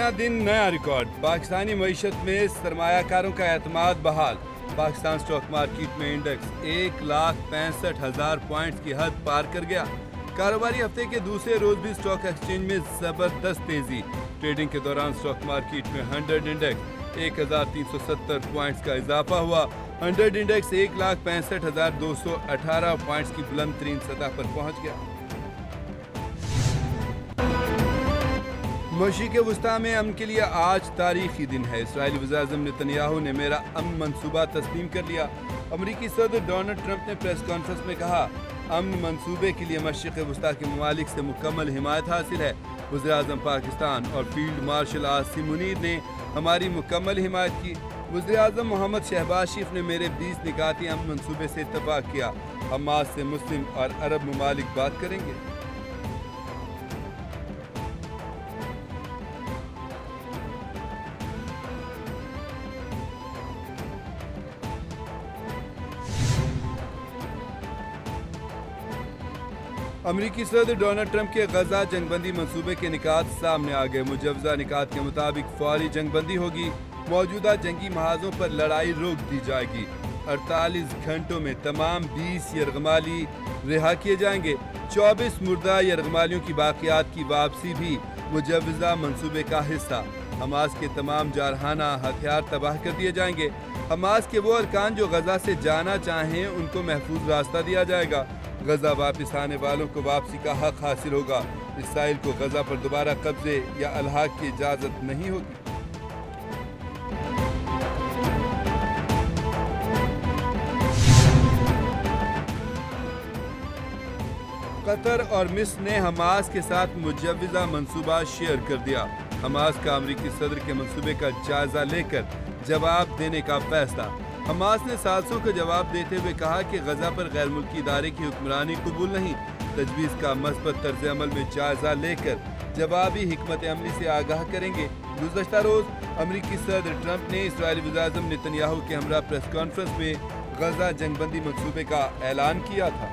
नया दिन नया रिकॉर्ड। पाकिस्तानी मईशत में सरमायाकारों का एतमाद बहाल। पाकिस्तान स्टॉक मार्केट में इंडेक्स 1,65,000 पॉइंट्स की हद पार कर गया। कारोबारी हफ्ते के दूसरे रोज भी स्टॉक एक्सचेंज में जबरदस्त तेजी। ट्रेडिंग के दौरान स्टॉक मार्केट में 100 इंडेक्स 1,370 पॉइंट्स का इजाफा हुआ। 100 इंडेक्स 1,65,218 पॉइंट्स की बुलंद तरीन सतह पर पहुंच गया। मशरिक़ वस्ता में अमन के लिए आज तारीखी दिन है। इस्राईली वज़ीर-ए-आज़म नेतन्याहू ने मेरा अमन मंसूबा तस्लीम कर लिया। अमरीकी सदर डोनाल्ड ट्रंप ने प्रेस कॉन्फ्रेंस में कहा, अमन मंसूबे के लिए मशरिक़ वस्ता के ममालिक से मुकम्मल हिमायत हासिल है। वज़ीर-ए-आज़म पाकिस्तान और फील्ड मार्शल आसिम मुनीर ने हमारी मुकम्मल हिमायत की। वज़ीर-ए-आज़म मोहम्मद शहबाज शरीफ ने मेरे 20 निकाती अमन मंसूबे से इत्तफाक किया। हमास से मुस्लिम और अरब ममालिक बात करेंगे। अमरीकी सदर डोनाल्ड ट्रंप के गजा जंगबंदी मंसूबे के निकात सामने आ गए। मुजवजा निकात के मुताबिक फौरी जंगबंदी होगी। मौजूदा जंगी महाजों पर लड़ाई रोक दी जाएगी। 48 घंटों में तमाम 20 यरगमाली रिहा किए जाएंगे। 24 मुर्दा यरगमालियों की बाकियात की वापसी भी मुजवजा मंसूबे का हिस्सा। हमास के तमाम जारहाना हथियार तबाह कर दिए जाएंगे। हमास के वो अरकान जो गजा से जाना चाहें उनको महफूज रास्ता दिया जाएगा। गजा वापस आने वालों को वापसी का हक हासिल होगा। इसराइल को गजा पर दोबारा कब्जे या अलहाक की इजाजत नहीं होगी। कतर और मिस्र ने हमास के साथ मुजवजा मंसूबा शेयर कर दिया। हमास का अमरीकी सदर के मंसूबे का जायजा लेकर जवाब देने का फैसला। हमास ने साजिशों का जवाब देते हुए कहा कि गजा पर गैर मुल्की इदारे की हुक्मरानी कबूल नहीं। तजवीज़ का मस्बत तर्ज अमल में जायजा लेकर जवाबी हिकमत अमली से आगाह करेंगे। गुज़श्ता रोज़ अमरीकी सदर ट्रंप ने इस्राईली वज़ीर-ए-आज़म नेतन्याहू के हमरा प्रेस कॉन्फ्रेंस में गजा जंगबंदी मंसूबे का ऐलान किया था।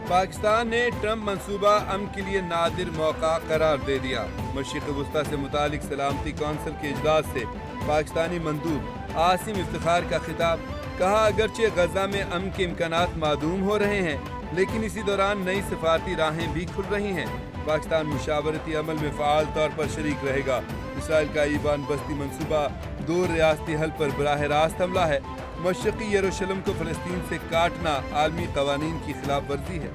पाकिस्तान ने ट्रंप मंसूबा अमन के लिए नादिर मौका करार दे दिया। मशरिक़ वस्ता से मुतालिक सलामती कौंसिल के इजलास से पाकिस्तानी मंदूब आसिम इफ्तिखार का खिताब। कहा, अगरचे गजा में अमन के इम्कानात मादूम हो रहे हैं, लेकिन इसी दौरान नई सफारती राहें भी खुल रही हैं। पाकिस्तान मुशावरती अमल में फ़ाल तौर पर शरीक रहेगा। इसराइल का ईवान बस्ती मंसूबा 2 रियासती हल पर बराह रास्त हमला है। मशरिक़ी यरूशलेम को फ़लस्तीन से काटना आलमी क़वानीन की खिलाफ वर्जी है।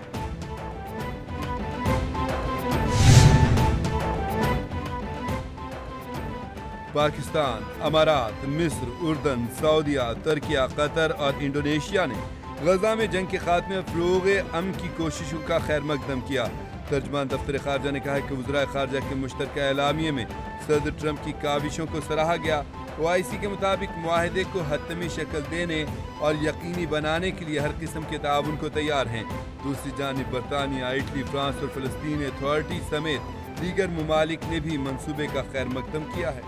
पाकिस्तान, अमारात, मिस्र, उर्दन, सऊदीया, तुर्किया, कतर और इंडोनेशिया ने गजा में जंग के खात्मे फ़रोग़ अमन की कोशिशों का खैर मकदम किया। तर्जमान दफ्तर ख़ारजा ने कहा है कि वज़राए ख़ारजा के मुश्तरका एलामिये में सदर ट्रंप की काविशों को सराहा गया। OIC के मुताबिक मुआहदे को हतमी शक्ल देने और यकीनी बनाने के लिए हर किस्म के ताउन को तैयार हैं। दूसरी जानिब बरतानिया, इटली, फ्रांस और फ़लस्तीन अथॉरिटी समेत दीगर ममालिक ने भी मंसूबे का खैर मकदम किया है।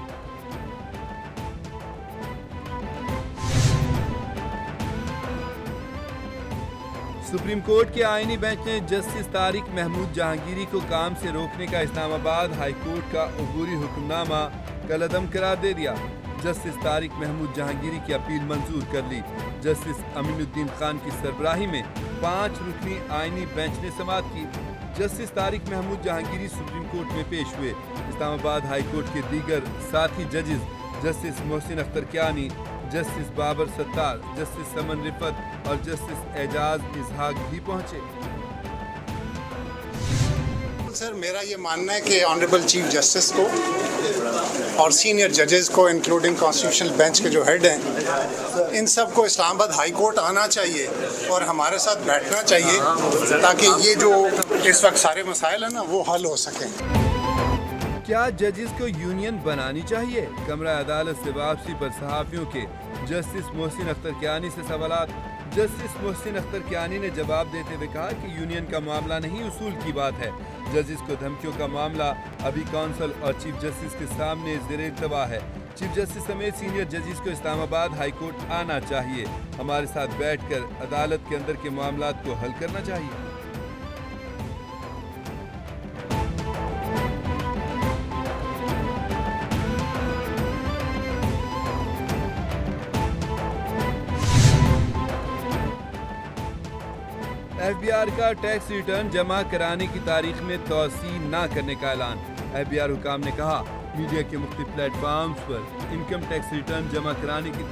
सुप्रीम कोर्ट के आईनी बेंच ने जस्टिस तारिक महमूद जहांगीरी को काम से रोकने का इस्लामाबाद हाई कोर्ट का अबूरी हुक्मनामा कलअदम करार दे दिया। जस्टिस तारिक महमूद जहांगीरी की अपील मंजूर कर ली। जस्टिस अमीनुद्दीन खान की सरबराही में 5 रुकनी आईनी बेंच ने समाअत की। Justice Tariq Mahmood Jahangiri supreme court में पेश हुए। इस्लामाबाद हाई कोर्ट के दीगर साथी जजेस justice Mohsin Akhtar Kayani, justice Babar Sattar, justice Saman Rafat और जस्टिस एजाज इसहाक भी पहुंचे। सर, मेरा ये मानना है कि ऑनरेबल चीफ जस्टिस को और सीनियर जजेस को इंक्लूडिंग कॉन्स्टिट्यूशनल बेंच के जो हेड हैं, इन सब को इस्लामाबाद हाई कोर्ट आना चाहिए और हमारे साथ बैठना चाहिए ताकि ये जो इस वक्त सारे मसाइल हैं ना वो हल हो सकें। क्या जजेस को यूनियन बनानी चाहिए? कमरा अदालत से वापसी पर सहाफ़ियों के जस्टिस मोहसिन अख्तर कियानी से सवालात। जस्टिस मोहसिन अख्तर कियानी ने जवाब देते हुए कहा कि यूनियन का मामला नहीं, उसूल की बात है। जजेस को धमकियों का मामला अभी काउंसिल और चीफ जस्टिस के सामने ज़ेर-ए-इल्तवा है। चीफ जस्टिस समेत सीनियर जजेस को इस्लामाबाद हाई कोर्ट आना चाहिए। हमारे साथ बैठकर अदालत के अंदर के मामलात को हल करना चाहिए। एफबीआर का टैक्स रिटर्न जमा कराने की तारीख में तोसी न करने का ऐलान। एफबीआर हुकाम ने कहा, मीडिया के मुख्तलिफ प्लेटफॉर्म्स पर इनकम टैक्स रिटर्न जमा कराने की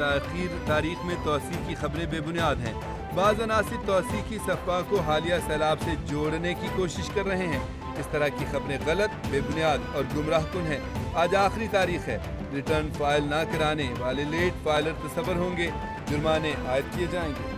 तारीख में तोसी की खबरें बेबुनियाद हैं। बाज़ अनासिर तोसी की सफ़ा को हालिया सैलाब से जोड़ने की कोशिश कर रहे हैं। इस तरह की खबरें गलत, बेबुनियाद और गुमराहकुन हैं। आज आखिरी तारीख है। रिटर्न फाइल न कराने वाले लेट फाइलर तस्वर होंगे, जुर्माने आयद किए जाएंगे।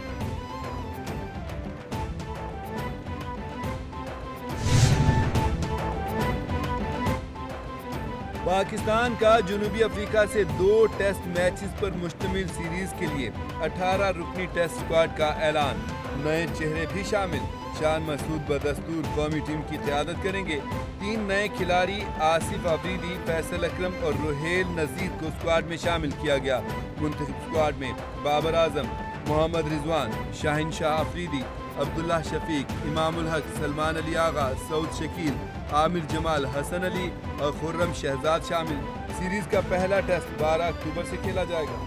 पाकिस्तान का जनूबी अफ्रीका से 2 टेस्ट मैचेस पर मुश्तमिल सीरीज के लिए 18 रुकनी टेस्ट स्क्वाड का ऐलान। नए चेहरे भी शामिल। शान मसूद बदस्तूर कौमी टीम की क़यादत करेंगे। 3 नए खिलाड़ी आसिफ अफरीदी, फैसल अकरम और रुहेल नज़ीर को स्क्वाड में शामिल किया गया। मुंतखब स्क्वाड में बाबर आजम, मोहम्मद रिजवान, शाहिन शाह अफरीदी, अब्दुल्ला शफीक, इमामुल हक, सलमान अली आगा, सऊद शकील, आमिर जमाल, हसन अली और खुर्रम शहजाद शामिल। सीरीज का पहला टेस्ट 12 अक्टूबर से खेला जाएगा।